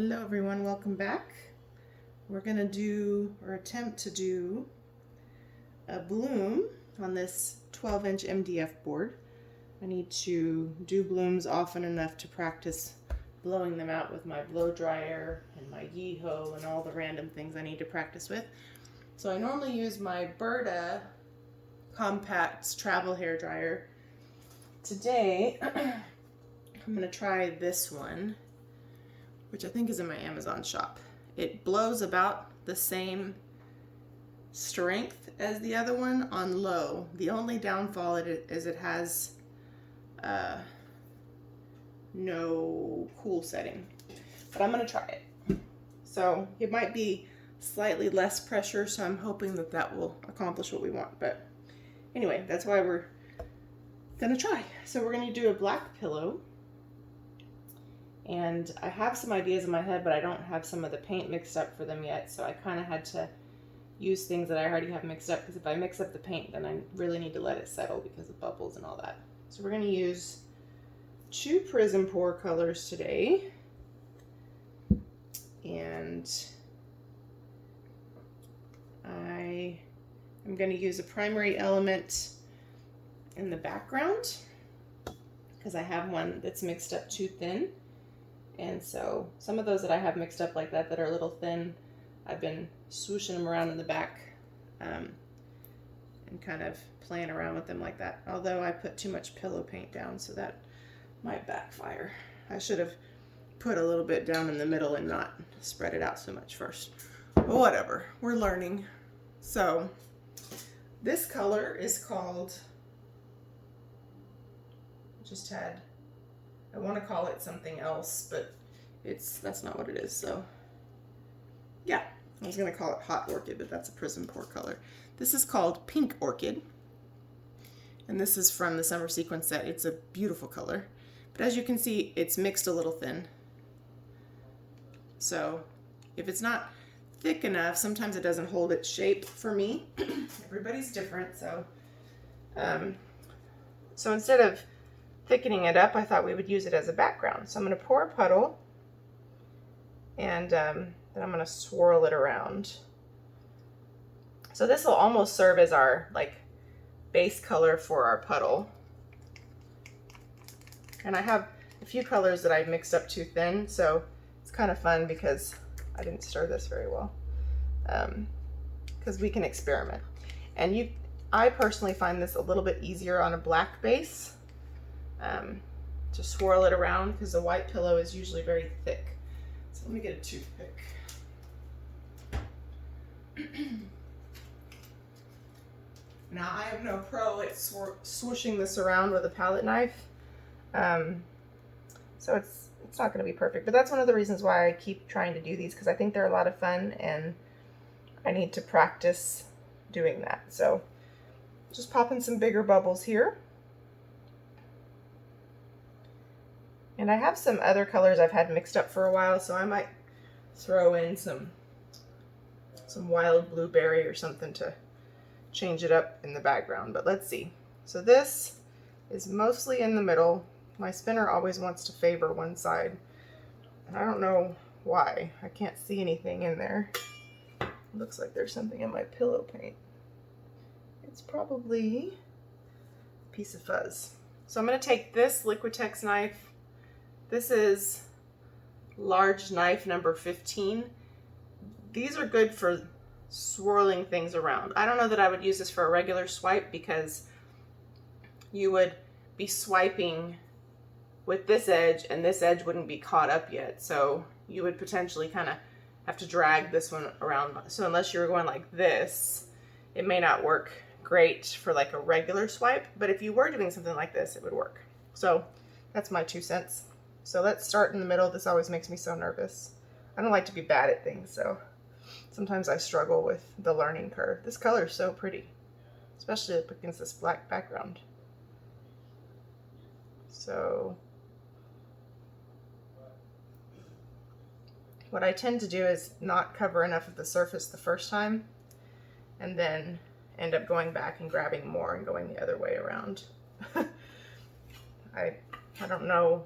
Hello everyone, welcome back. We're gonna do, or attempt to do, a bloom on this 12-inch MDF board. I need to do blooms often enough to practice blowing them out with my blow dryer and my Yeeho and all the random things I need to practice with. So I normally use my Berta compact travel hair dryer. Today, I'm gonna try this one, which I think is in my Amazon shop. It blows about the same strength as the other one on low. The only downfall is it has no cool setting, but I'm gonna try it. So it might be slightly less pressure, so I'm hoping that that will accomplish what we want. But anyway, that's why we're gonna try. So we're gonna do a black pillow. And I have some ideas in my head, but I don't have some of the paint mixed up for them yet. So I kind of had to use things that I already have mixed up, because if I mix up the paint, then I really need to let it settle because of bubbles and all that. So we're going to use 2 Prizm Pour colors today. And I am going to use a primary element in the background because I have one that's mixed up too thin. And so some of those that I have mixed up like that are a little thin, I've been swooshing them around in the back and kind of playing around with them like that. Although I put too much pillow paint down, so that might backfire. I should have put a little bit down in the middle and not spread it out so much first. But whatever, we're learning. So this color is called, I want to call it something else, but that's not what it is. So yeah, I was going to call it Hot Orchid, but that's a Prizm Pour color. This is called Pink Orchid, and this is from the Summer Sequins set. It's a beautiful color, but as you can see, it's mixed a little thin. So if it's not thick enough, sometimes it doesn't hold its shape for me. Everybody's different, so so instead of thickening it up, I thought we would use it as a background. So I'm going to pour a puddle, and then I'm going to swirl it around. So this will almost serve as our base color for our puddle. And I have a few colors that I've mixed up too thin, so it's kind of fun because I didn't stir this very well. Because we can experiment. And I personally find this a little bit easier on a black base. To swirl it around, because the white pillow is usually very thick. So let me get a toothpick. Now I am no pro at swooshing this around with a palette knife, so it's not going to be perfect. But that's one of the reasons why I keep trying to do these, because I think they're a lot of fun and I need to practice doing that. So just popping some bigger bubbles here. And I have some other colors I've had mixed up for a while, so I might throw in some wild blueberry or something to change it up in the background. But let's see. So this is mostly in the middle. My spinner always wants to favor one side, and I don't know why. I can't see anything in there. It looks like there's something in my pillow paint. It's probably a piece of fuzz. So I'm going to take this Liquitex knife. This is large knife number 15. These are good for swirling things around. I don't know that I would use this for a regular swipe, because you would be swiping with this edge and this edge wouldn't be caught up yet. So you would potentially kind of have to drag this one around. So unless you were going like this, it may not work great for like a regular swipe, but if you were doing something like this, it would work. So that's my 2 cents. So let's start in the middle. This always makes me so nervous. I don't like to be bad at things, so sometimes I struggle with the learning curve. This color is so pretty, especially up against this black background. So what I tend to do is not cover enough of the surface the first time, and then end up going back and grabbing more and going the other way around. I don't know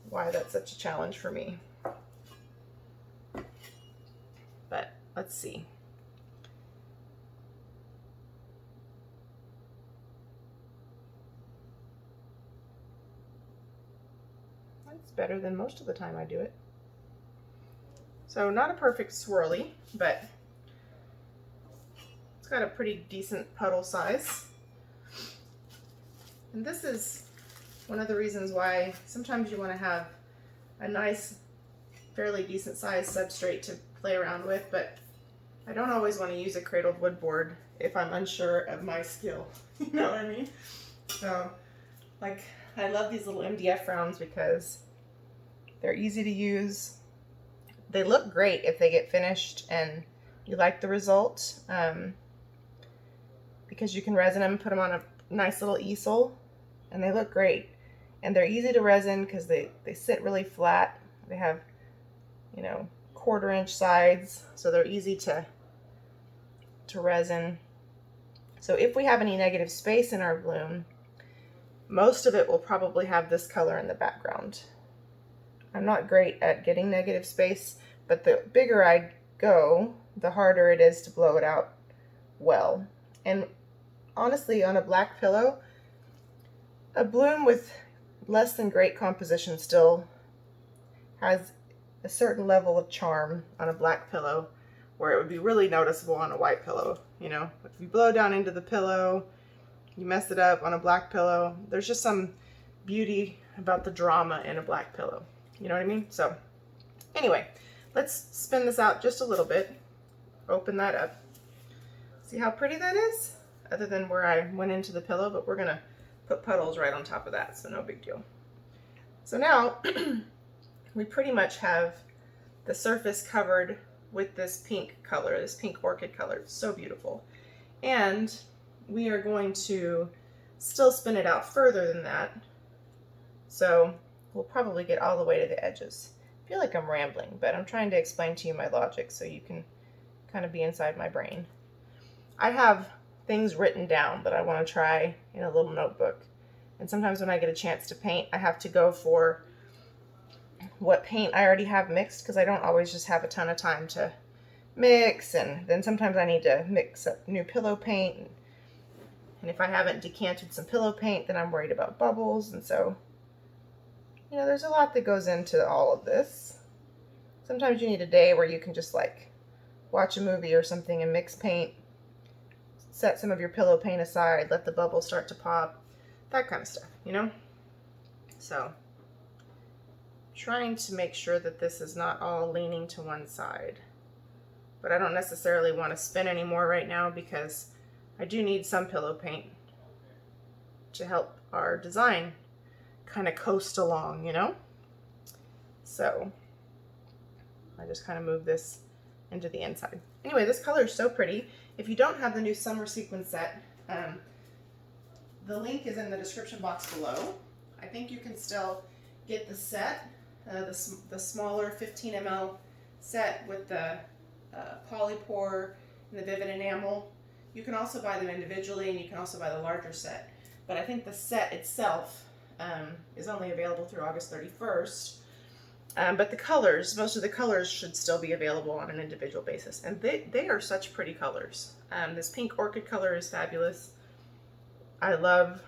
why that's such a challenge for me. let's see. That's better than most of the time I do it. So not a perfect swirly, but it's got a pretty decent puddle size. And this is one of the reasons why sometimes you want to have a nice, fairly decent size substrate to play around with, but I don't always want to use a cradled wood board if I'm unsure of my skill. You know what I mean? So, like, I love these little MDF rounds because they're easy to use. They look great if they get finished and you like the result, because you can resin them, put them on a nice little easel, and they look great. And they're easy to resin because they sit really flat. They have, you know, 1/4 inch sides, so they're easy to resin. So if we have any negative space in our bloom, most of it will probably have this color in the background. I'm not great at getting negative space, but the bigger I go, the harder it is to blow it out well. And honestly, on a black pillow, a bloom with less than great composition still has a certain level of charm on a black pillow where it would be really noticeable on a white pillow. You know, if you blow down into the pillow, you mess it up on a black pillow, there's just some beauty about the drama in a black pillow. You know what I mean? So anyway, let's spin this out just a little bit. Open that up. See how pretty that is? Other than where I went into the pillow, but we're gonna put puddles right on top of that, so no big deal. So now we pretty much have the surface covered with this pink color, this pink orchid color. It's so beautiful. And we are going to still spin it out further than that. So we'll probably get all the way to the edges. I feel like I'm rambling, but I'm trying to explain to you my logic so you can kind of be inside my brain. I have things written down that I want to try in a little notebook. And sometimes when I get a chance to paint, I have to go for what paint I already have mixed because I don't always just have a ton of time to mix. And then sometimes I need to mix up new pillow paint. And if I haven't decanted some pillow paint, then I'm worried about bubbles. And so, you know, there's a lot that goes into all of this. Sometimes you need a day where you can just like watch a movie or something and mix paint, set some of your pillow paint aside, let the bubbles start to pop, that kind of stuff, you know? So, trying to make sure that this is not all leaning to one side. But I don't necessarily want to spin anymore right now because I do need some pillow paint to help our design kind of coast along, you know? So, I just kind of move this into the inside. Anyway, this color is so pretty. If you don't have the new Summer Sequins set, the link is in the description box below. I think you can still get the set, the smaller 15 ml set with the polypore and the vivid enamel. You can also buy them individually, and you can also buy the larger set. But I think the set itself is only available through August 31st. But the colors, most of the colors should still be available on an individual basis. And they are such pretty colors. This pink orchid color is fabulous. I love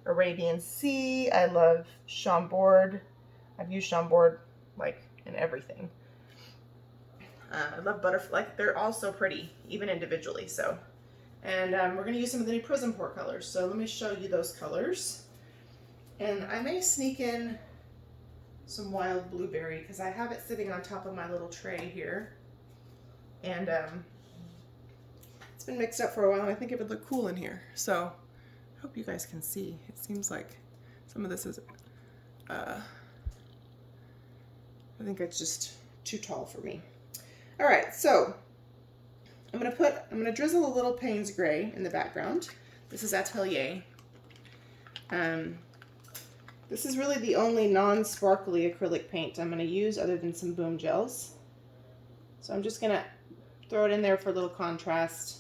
Arabian Sea. I love Chambord. I've used Chambord like in everything. I love butterfly. Like, they're all so pretty, even individually. So, and we're going to use some of the new Prizm Pour colors. So let me show you those colors. And I may sneak in some wild blueberry because I have it sitting on top of my little tray here. And it's been mixed up for a while, and I think it would look cool in here. So I hope you guys can see. It seems like some of this is, I think it's just too tall for me. All right, so I'm gonna drizzle a little Paynes gray in the background. This is Atelier. This is really the only non-sparkly acrylic paint I'm gonna use other than some boom gels. So I'm just gonna throw it in there for a little contrast.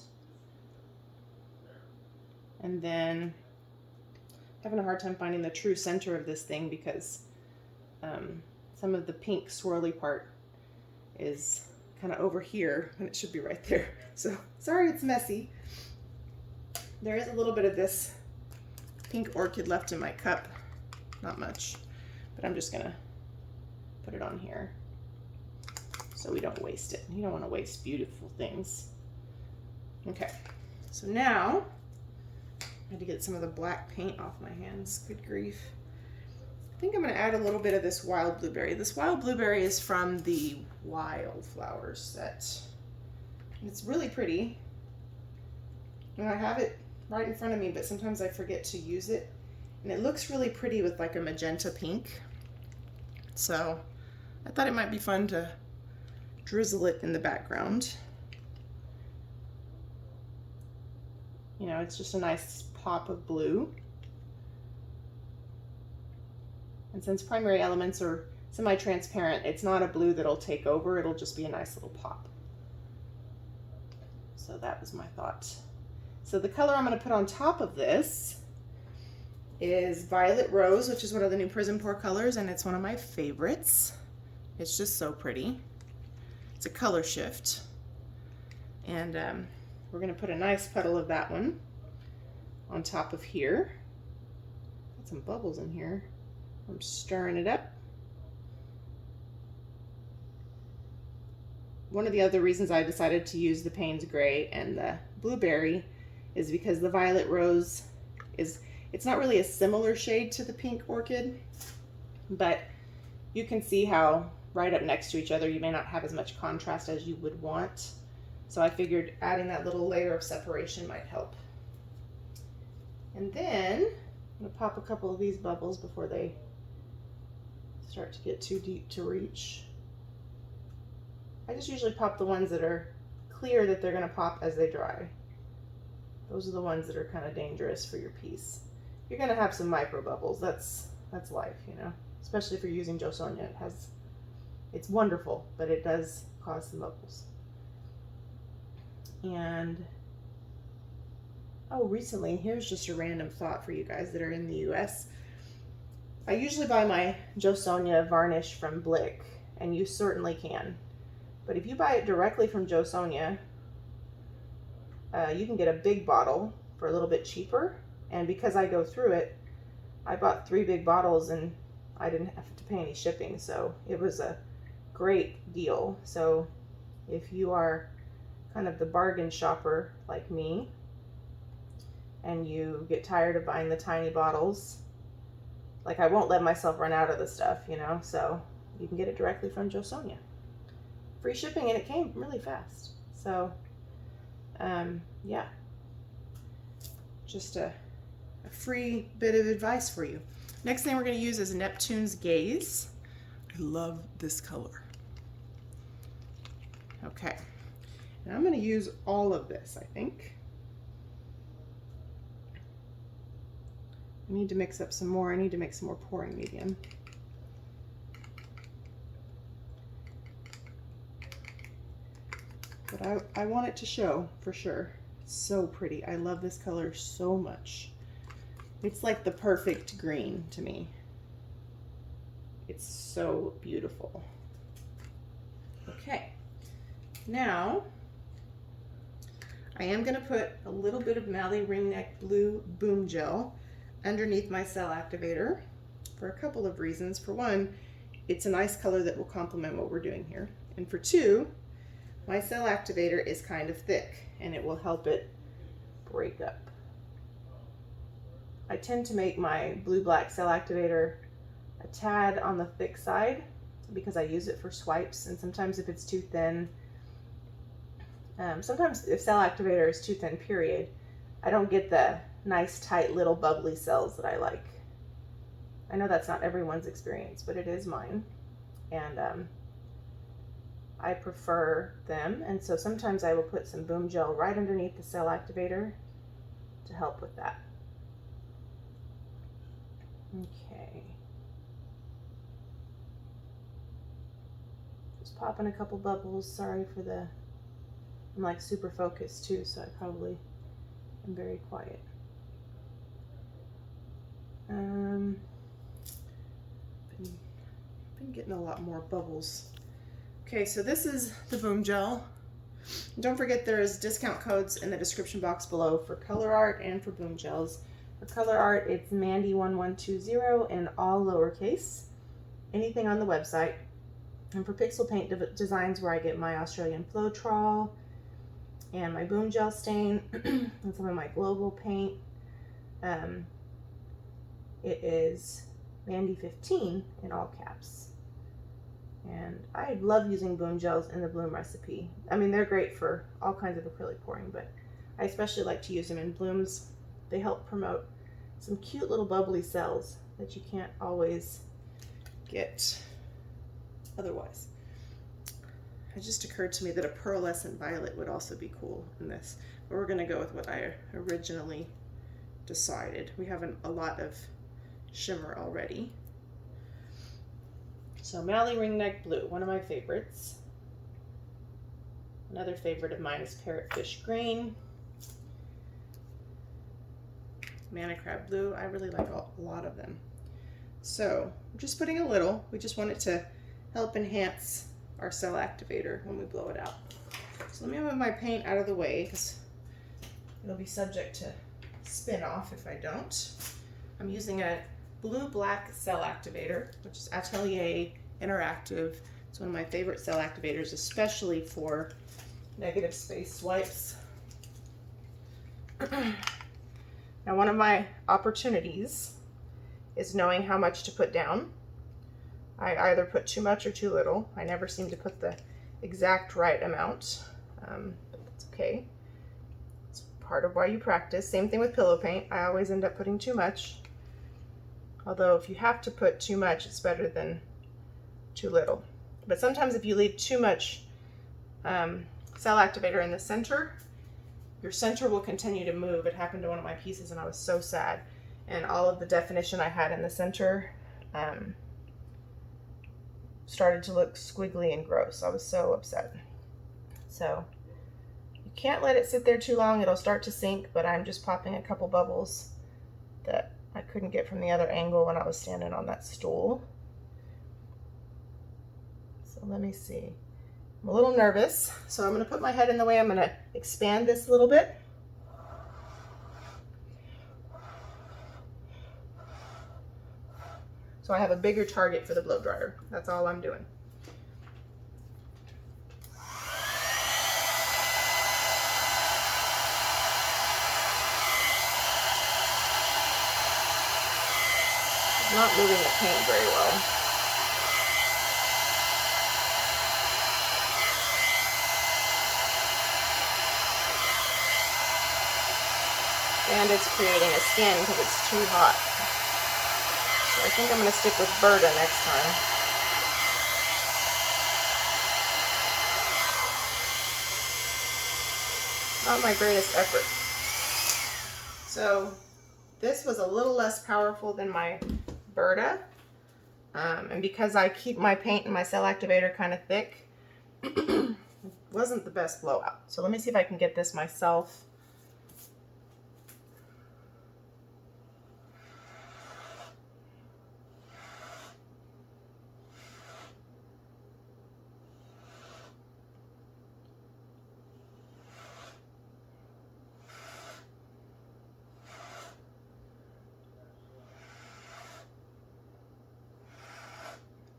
And then having a hard time finding the true center of this thing because some of the pink swirly part is kind of over here when it should be right there. So sorry it's messy. There is a little bit of this pink orchid left in my cup. Not much, but I'm just gonna put it on here so we don't waste it. You don't want to waste beautiful things. Okay, so now I had to get some of the black paint off my hands. Good grief. I think I'm going to add a little bit of this wild blueberry. This wild blueberry is from the Wildflowers set. And it's really pretty. And I have it right in front of me, but sometimes I forget to use it. And it looks really pretty with like a magenta pink. So I thought it might be fun to drizzle it in the background. You know, it's just a nice pop of blue. And since primary elements are semi-transparent, it's not a blue that'll take over, it'll just be a nice little pop. So that was my thought. So the color I'm going to put on top of this is Violet Rose, which is one of the new Prizm Pour colors, and it's one of my favorites. It's just so pretty. It's a color shift. And we're going to put a nice petal of that one on top of here. Got some bubbles in here. I'm stirring it up. One of the other reasons I decided to use the Paynes Gray and the Blueberry is because the Violet Rose it's not really a similar shade to the Pink Orchid, but you can see how right up next to each other you may not have as much contrast as you would want. So I figured adding that little layer of separation might help. And then I'm going to pop a couple of these bubbles before they start to get too deep to reach. I just usually pop the ones that are clear that they're going to pop as they dry. Those are the ones that are kind of dangerous for your piece. You're going to have some micro bubbles. That's life, you know. Especially if you're using Jo Sonja. It's wonderful, but it does cause some bubbles. And oh, recently, here's just a random thought for you guys that are in the US. I usually buy my Jo Sonja varnish from Blick, and you certainly can. But if you buy it directly from Jo Sonja, you can get a big bottle for a little bit cheaper. And because I go through it, I bought 3 big bottles and I didn't have to pay any shipping. So it was a great deal. So if you are kind of the bargain shopper like me, and you get tired of buying the tiny bottles, like I won't let myself run out of the stuff, you know, so you can get it directly from Jo Sonja. Free shipping, and it came really fast. So, yeah, just a free bit of advice for you. Next thing we're going to use is Neptune's Gaze. I love this color. Okay, and I'm going to use all of this, I think. I need to mix up some more. I need to make some more pouring medium. But I want it to show for sure. It's so pretty. I love this color so much. It's like the perfect green to me. It's so beautiful. Okay, now I am going to put a little bit of Mallee Ringneck Blue Boom Gel underneath my cell activator for a couple of reasons. For one, it's a nice color that will complement what we're doing here. And for two, my cell activator is kind of thick and it will help it break up. I tend to make my blue-black cell activator a tad on the thick side because I use it for swipes, and sometimes if it's too thin, sometimes if cell activator is too thin, period, I don't get the nice tight little bubbly cells that I like. I know that's not everyone's experience, but it is mine, and I prefer them, and so sometimes I will put some Boom Gel right underneath the cell activator to help with that. Okay. Just popping a couple bubbles. Sorry for the, I'm like super focused too, so I probably am very quiet. Been getting a lot more bubbles Okay, so this is the boom gel. Don't forget there's discount codes in the description box below for Colourarte and for boom gels. For Colourarte, it's Mandy1120 in all lowercase. Anything on the website. And for Pixel Paint Designs, where I get my Australian Floetrol and my boom gel stain and some of my global paint, it is Mandy15 in all caps. And I love using boom gels in the bloom recipe. I mean, they're great for all kinds of acrylic pouring, but I especially like to use them in blooms. They help promote some cute little bubbly cells that you can't always get otherwise. It just occurred to me that a pearlescent violet would also be cool in this, but we're gonna go with what I originally decided. We have a lot of shimmer already. So Mallee Ringneck Blue, one of my favorites. Another favorite of mine is Parrotfish Green. Mana Crab Blue, I really like a lot of them. So I'm just putting a little. We just want it to help enhance our cell activator when we blow it out. So let me move my paint out of the way because it'll be subject to spin off if I don't. I'm using a blue-black cell activator, which is Atelier Interactive. It's one of my favorite cell activators, especially for negative space swipes. Now, one of my opportunities is knowing how much to put down. I either put too much or too little. I never seem to put the exact right amount, but that's okay. It's part of why you practice. Same thing with pillow paint. I always end up putting too much. Although if you have to put too much, it's better than too little. But sometimes if you leave too much cell activator in the center, your center will continue to move. It happened to one of my pieces and I was so sad. And all of the definition I had in the center started to look squiggly and gross. I was so upset. So you can't let it sit there too long. It'll start to sink, but I'm just popping a couple bubbles that I couldn't get from the other angle when I was standing on that stool. So let me see. I'm a little nervous, so I'm going to put my head in the way. I'm going to expand this a little bit. So I have a bigger target for the blow dryer. That's all I'm doing. I'm not moving the paint very well. And it's creating a skin because it's too hot. So I think I'm going to stick with Berta next time. Not my greatest effort. So this was a little less powerful than my Berta. And because I keep my paint and my cell activator kind of thick, it wasn't the best blowout. So let me see if I can get this myself.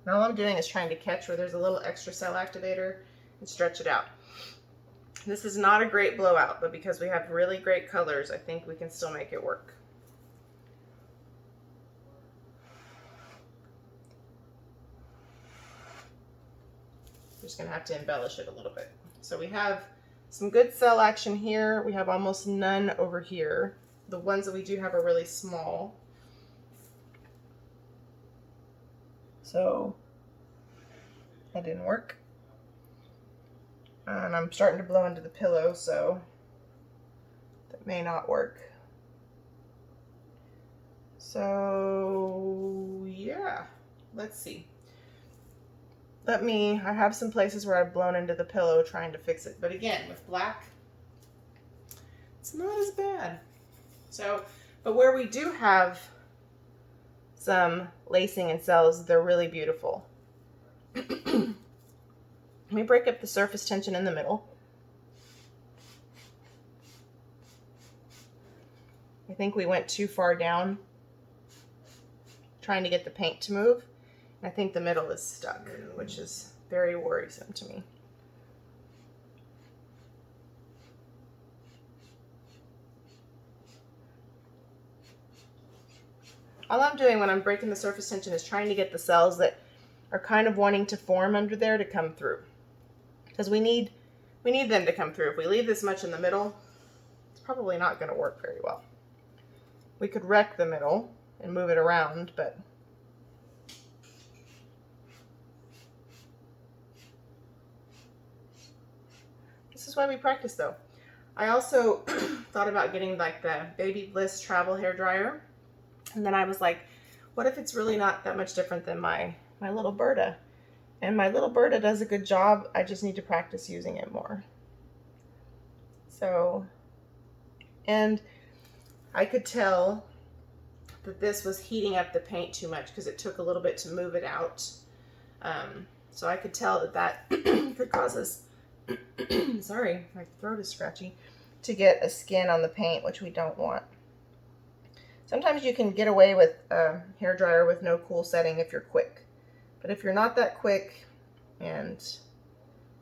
And all I'm doing is trying to catch where there's a little extra cell activator and stretch it out. This is not a great blowout, but because we have really great colors, I think we can still make it work. I'm just gonna have to embellish it a little bit. So we have some good cell action here. We have almost none over here. The ones that we do have are really small. So that didn't work. And I'm starting to blow into the pillow, so that may not work. So yeah, let's see. I have some places where I've blown into the pillow trying to fix it. But again, with black, it's not as bad. So, but where we do have some lacing and cells, they're really beautiful. Let me break up the surface tension in the middle. I think we went too far down trying to get the paint to move. I think the middle is stuck, which is very worrisome to me. All I'm doing when I'm breaking the surface tension is trying to get the cells that are kind of wanting to form under there to come through. Because we need them to come through. If we leave this much in the middle, it's probably not going to work very well. We could wreck the middle and move it around, but this is why we practice though. I also thought about getting like the Baby Bliss travel hair dryer. And then I was like, what if it's really not that much different than my little Berta? And my little Berta does a good job. I just need to practice using it more. So, and I could tell that this was heating up the paint too much because it took a little bit to move it out. So I could tell that could cause us, sorry, my throat is scratchy, to get a skin on the paint, which we don't want. Sometimes you can get away with a hairdryer with no cool setting if you're quick. But if you're not that quick and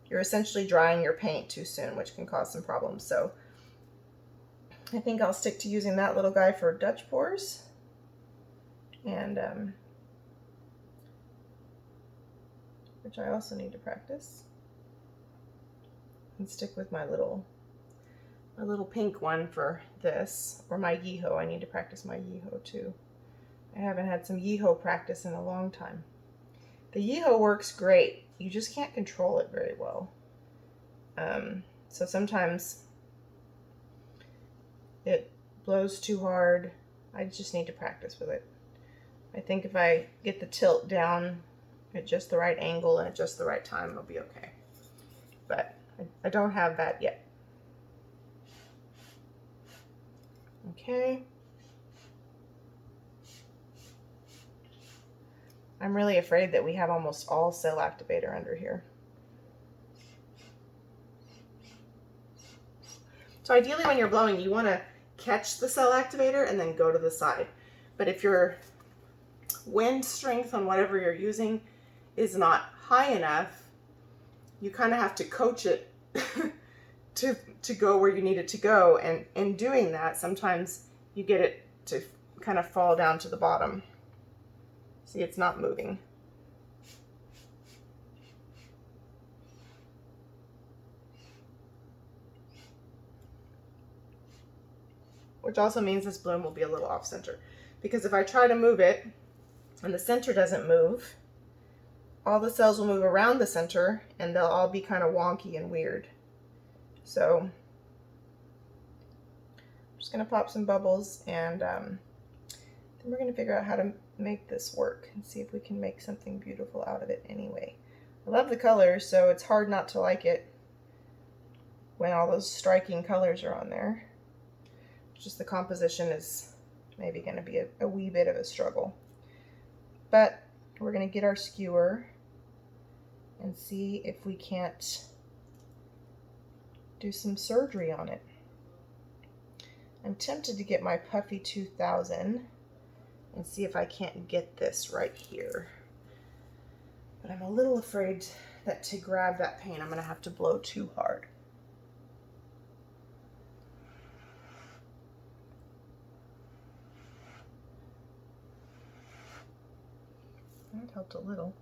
you're essentially drying your paint too soon, which can cause some problems. So I think I'll stick to using that little guy for Dutch pours. And which I also need to practice. And stick with my little pink one for this, or my Yeehaw. I need to practice my Yeehaw too. I haven't had some Yeehaw practice in a long time. The Yeehaw works great. You just can't control it very well. So sometimes it blows too hard. I just need to practice with it. I think if I get the tilt down at just the right angle and at just the right time, it'll be okay. But I don't have that yet. Okay. I'm really afraid that we have almost all cell activator under here. So ideally when you're blowing, you want to catch the cell activator and then go to the side. But if your wind strength on whatever you're using is not high enough, you kind of have to coach it to go where you need it to go. And in doing that, sometimes you get it to kind of fall down to the bottom. See, it's not moving. Which also means this bloom will be a little off center. Because if I try to move it and the center doesn't move, all the cells will move around the center and they'll all be kind of wonky and weird. So I'm just going to pop some bubbles, and then we're going to figure out how to make this work and see if we can make something beautiful out of it anyway. I love the colors, so it's hard not to like it when all those striking colors are on there. Just the composition is maybe going to be a wee bit of a struggle. But we're going to get our skewer and see if we can't do some surgery on it. I'm tempted to get my Puffy 2000 and see if I can't get this right here. But I'm a little afraid that to grab that paint, I'm going to have to blow too hard. That helped a little.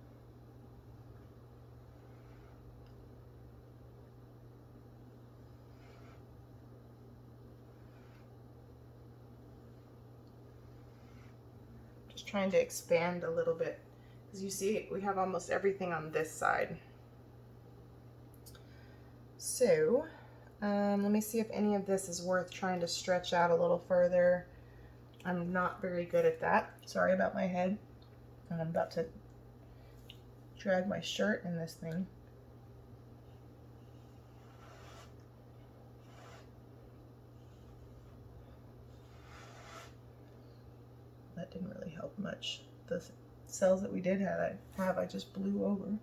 Just trying to expand a little bit. As you see, we have almost everything on this side. So, let me see if any of this is worth trying to stretch out a little further. I'm not very good at that. Sorry about my head. And I'm about to drag my shirt in this thing. That didn't really help much. The cells that we did have, I just blew over.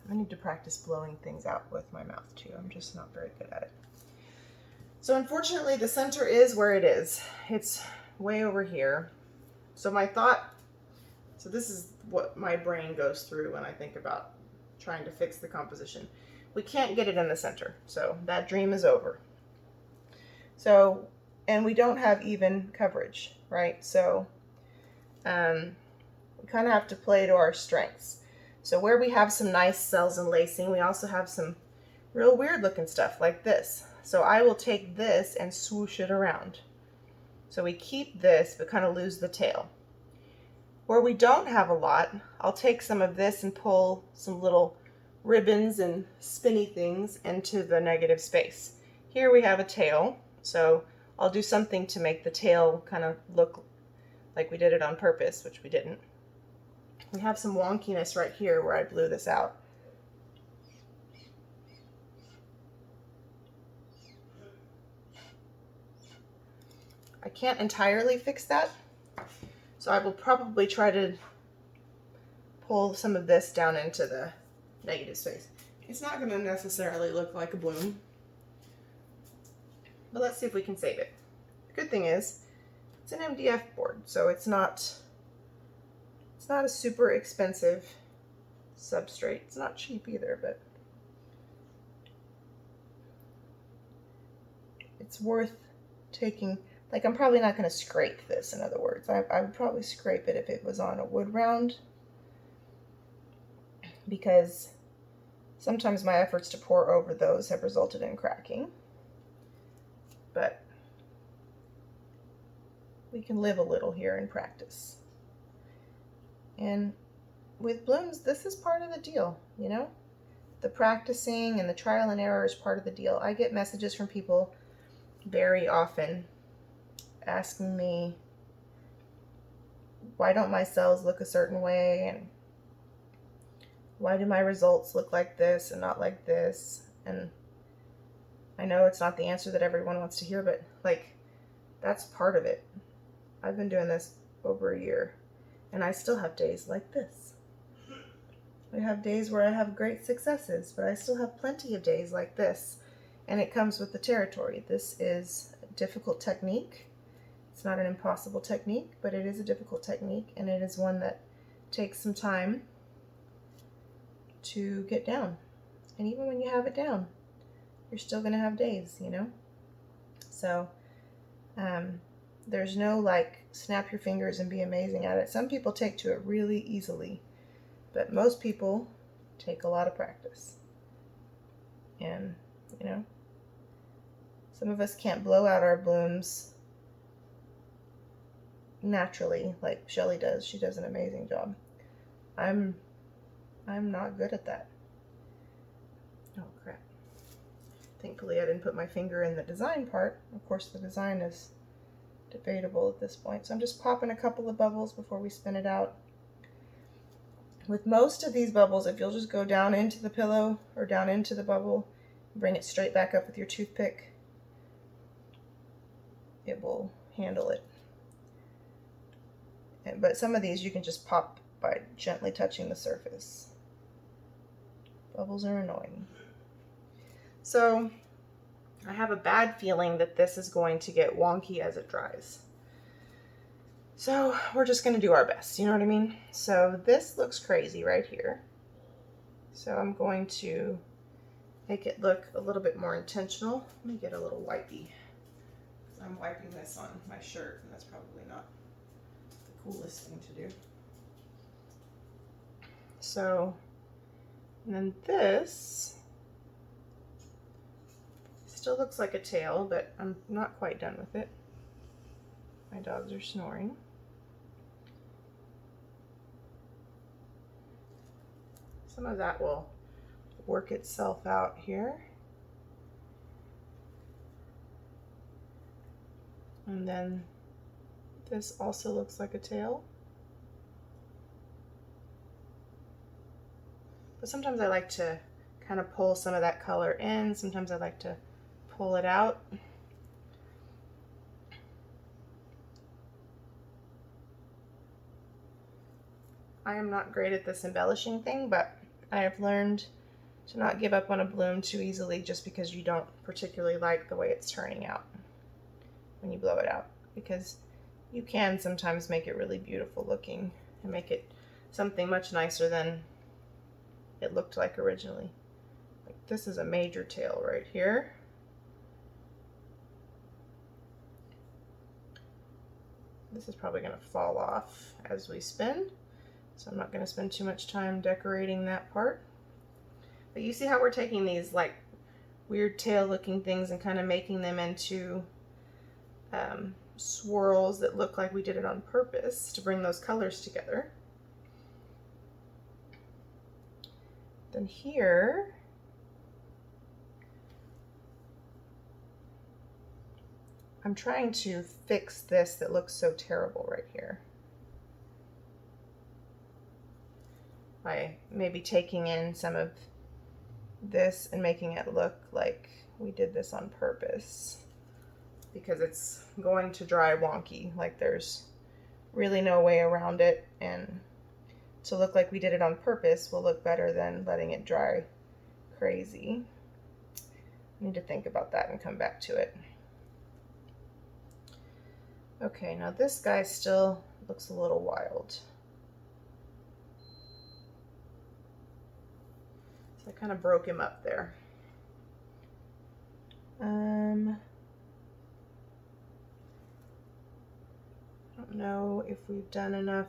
I need to practice blowing things out with my mouth too. I'm just not very good at it. So unfortunately the center is where it is. It's way over here. So my thought, so this is what my brain goes through when I think about trying to fix the composition. We can't get it in the center, so that dream is over. So, and we don't have even coverage, right? So we kind of have to play to our strengths. So where we have some nice cells and lacing, we also have some real weird looking stuff like this. So I will take this and swoosh it around. So we keep this, but kind of lose the tail. Where we don't have a lot, I'll take some of this and pull some little ribbons and spinny things into the negative space. Here we have a tail, so I'll do something to make the tail kind of look like we did it on purpose, which we didn't. We have some wonkiness right here where I blew this out. I can't entirely fix that, so I will probably try to pull some of this down into the negative space. It's not going to necessarily look like a bloom, but let's see if we can save it. The good thing is it's an MDF board, so it's not a super expensive substrate. It's not cheap either, but it's worth taking. Like, I'm probably not going to scrape this, in other words. I would probably scrape it if it was on a wood round, because sometimes my efforts to pour over those have resulted in cracking. But we can live a little here in practice. And with blooms, this is part of the deal, you know? The practicing and the trial and error is part of the deal. I get messages from people very often asking me, why don't my cells look a certain way, and why do my results look like this and not like this? And I know it's not the answer that everyone wants to hear, but like, that's part of it. I've been doing this over a year, and I still have days like this. I have days where I have great successes, but I still have plenty of days like this, and it comes with the territory. This is a difficult technique. It's not an impossible technique, but it is a difficult technique, and it is one that takes some time to get down. And even when you have it down, you're still going to have days, you know? So there's no like snap your fingers and be amazing at it. Some people take to it really easily, but most people take a lot of practice. And, you know, some of us can't blow out our blooms naturally like Shelly does. She does an amazing job. I'm not good at that. Oh crap. Thankfully I didn't put my finger in the design part. Of course the design is debatable at this point. So I'm just popping a couple of bubbles before we spin it out. With most of these bubbles, if you'll just go down into the pillow or down into the bubble, bring it straight back up with your toothpick, it will handle it. But some of these you can just pop by gently touching the surface. Bubbles are annoying. So I have a bad feeling that this is going to get wonky as it dries. So we're just going to do our best, you know what I mean? So this looks crazy right here. So I'm going to make it look a little bit more intentional. Let me get a little wipey. I'm wiping this on my shirt, and that's probably not the coolest thing to do. So, and then this still looks like a tail, but I'm not quite done with it. My dogs are snoring. Some of that will work itself out here. And then this also looks like a tail. But sometimes I like to kind of pull some of that color in. Sometimes I like to pull it out. I am not great at this embellishing thing, but I have learned to not give up on a bloom too easily just because you don't particularly like the way it's turning out when you blow it out, because you can sometimes make it really beautiful looking and make it something much nicer than it looked like originally. Like this is a major tail right here. This is probably going to fall off as we spin, so I'm not going to spend too much time decorating that part. But you see how we're taking these like weird tail looking things and kind of making them into swirls that look like we did it on purpose to bring those colors together. Then here, I'm trying to fix this that looks so terrible right here by maybe taking in some of this and making it look like we did this on purpose, because it's going to dry wonky. Like there's really no way around it, and to look like we did it on purpose will look better than letting it dry crazy. I need to think about that and come back to it. Okay, now this guy still looks a little wild. So I kind of broke him up there. I don't know if we've done enough.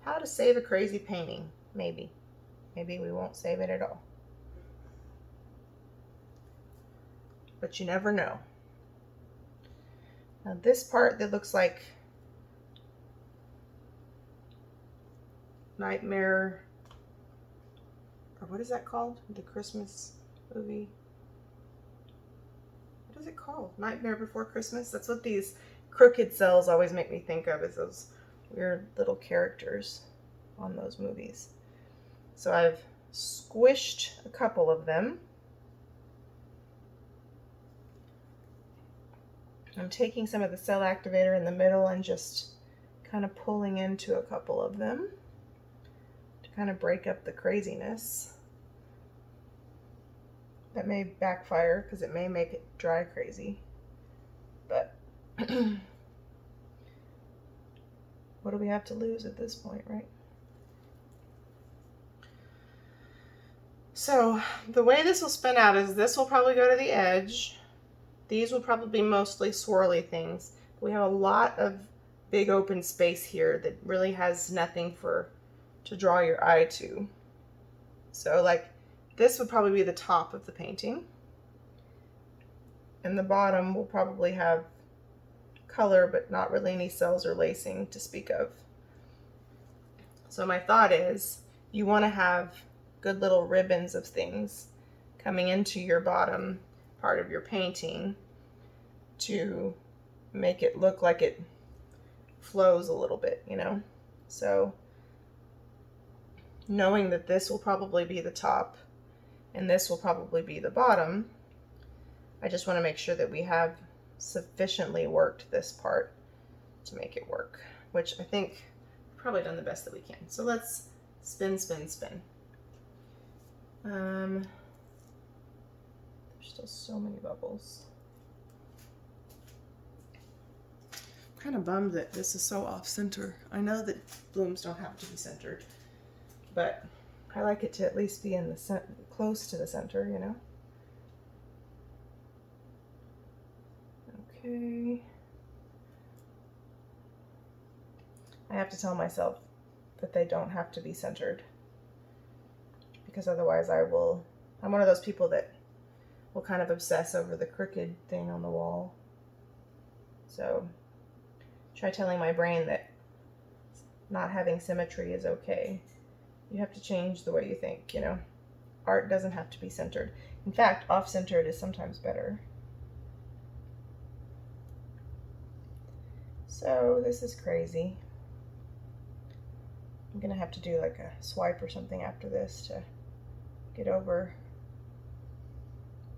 How to save a crazy painting, maybe. Maybe we won't save it at all. But you never know. Now this part that looks like Nightmare, or what is that called? The Christmas movie. What is it called? Nightmare Before Christmas? That's what these crooked cells always make me think of, is those weird little characters on those movies. So I've squished a couple of them. I'm taking some of the cell activator in the middle and just kind of pulling into a couple of them to kind of break up the craziness. That may backfire because it may make it dry crazy, but what do we have to lose at this point, right? So the way this will spin out is this will probably go to the edge. These will probably be mostly swirly things. We have a lot of big open space here that really has nothing to draw your eye to. So like this would probably be the top of the painting. And the bottom will probably have color, but not really any cells or lacing to speak of. So my thought is you want to have good little ribbons of things coming into your bottom part of your painting to make it look like it flows a little bit, you know? So knowing that this will probably be the top and this will probably be the bottom, I just want to make sure that we have sufficiently worked this part to make it work, which I think we've probably done the best that we can. So let's spin, spin, spin. There's still so many bubbles. I'm kind of bummed that this is so off center. I know that blooms don't have to be centered, but I like it to at least be in the close to the center, you know? Okay. I have to tell myself that they don't have to be centered, because otherwise I'm one of those people that will kind of obsess over the crooked thing on the wall. So try telling my brain that not having symmetry is okay. You have to change the way you think, you know? Art doesn't have to be centered. In fact, off-centered is sometimes better. So this is crazy. I'm gonna have to do like a swipe or something after this to get over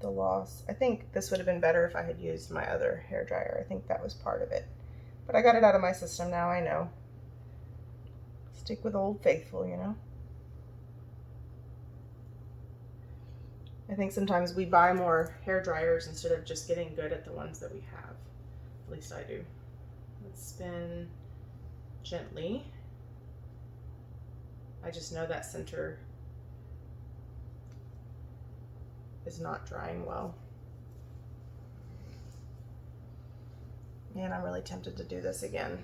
the loss. I think this would have been better if I had used my other hairdryer. I think that was part of it. But I got it out of my system now, I know. Stick with Old Faithful, you know. I think sometimes we buy more hair dryers instead of just getting good at the ones that we have. At least I do. Let's spin gently. I just know that center is not drying well. And I'm really tempted to do this again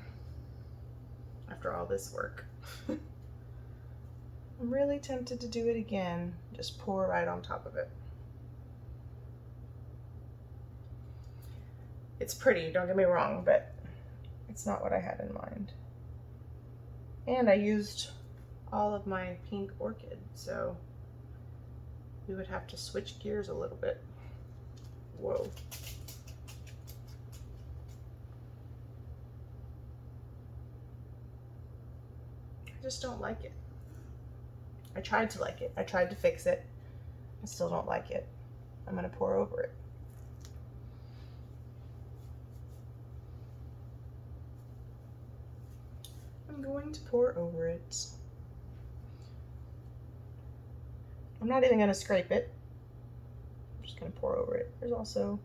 after all this work. I'm really tempted to do it again. Just pour right on top of it. It's pretty, don't get me wrong, but it's not what I had in mind. And I used all of my pink Orchid, so we would have to switch gears a little bit. Whoa. I just don't like it. I tried to like it. I tried to fix it. I still don't like it. I'm gonna pour over it. I'm going to pour over it. I'm not even gonna scrape it. I'm just gonna pour over it. There's also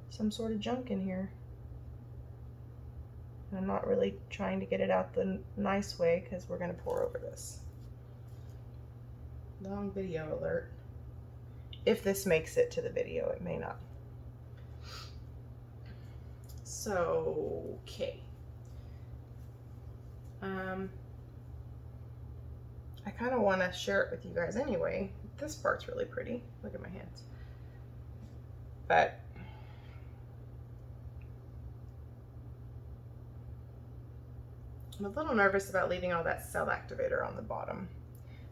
some sort of junk in here. And I'm not really trying to get it out the nice way because we're gonna pour over this. Long video alert. If this makes it to the video, it may not. So, okay. I kind of want to share it with you guys anyway. This part's really pretty. Look at my hands. But I'm a little nervous about leaving all that cell activator on the bottom.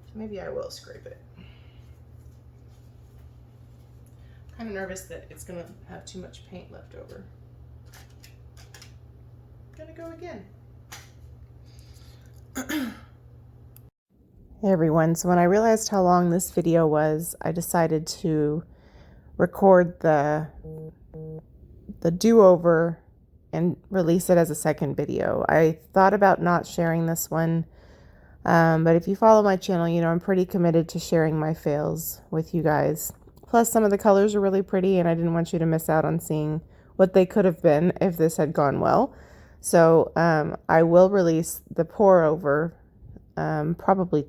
So maybe I will scrape it. I'm kind of nervous that it's going to have too much paint left over. I'm going to go again. Hey everyone, so when I realized how long this video was, I decided to record the do-over and release it as a second video. I thought about not sharing this one, but if you follow my channel, you know I'm pretty committed to sharing my fails with you guys. Plus some of the colors are really pretty and I didn't want you to miss out on seeing what they could have been if this had gone well. So I will release the pour over probably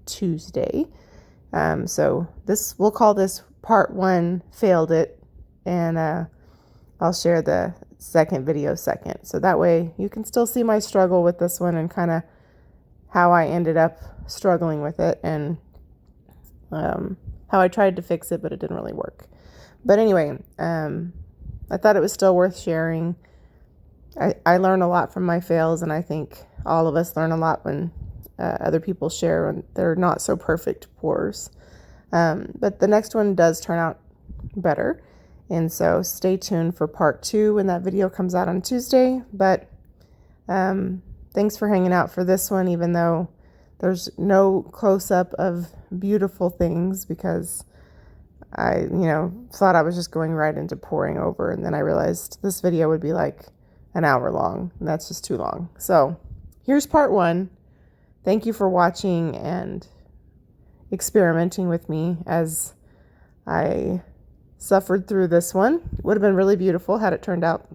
Tuesday. So we'll call this part 1 failed it, and I'll share the second video second. So that way you can still see my struggle with this one and kind of how I ended up struggling with it and how I tried to fix it, but it didn't really work. But anyway, I thought it was still worth sharing. I learn a lot from my fails, and I think all of us learn a lot when other people share when they're not so perfect pours. But the next one does turn out better. And so stay tuned for part 2 when that video comes out on Tuesday. But thanks for hanging out for this one, even though there's no close-up of beautiful things, because I, thought I was just going right into pouring over. And then I realized this video would be like an hour long, and that's just too long. So here's part 1. Thank you for watching and experimenting with me as I suffered through this one. It would have been really beautiful had it turned out.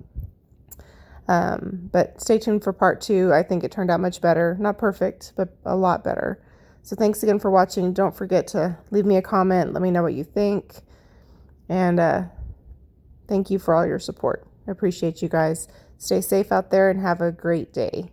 But stay tuned for part 2. I think it turned out much better. Not perfect, but a lot better. So thanks again for watching. Don't forget to leave me a comment. Let me know what you think. And thank you for all your support. I appreciate you guys. Stay safe out there and have a great day.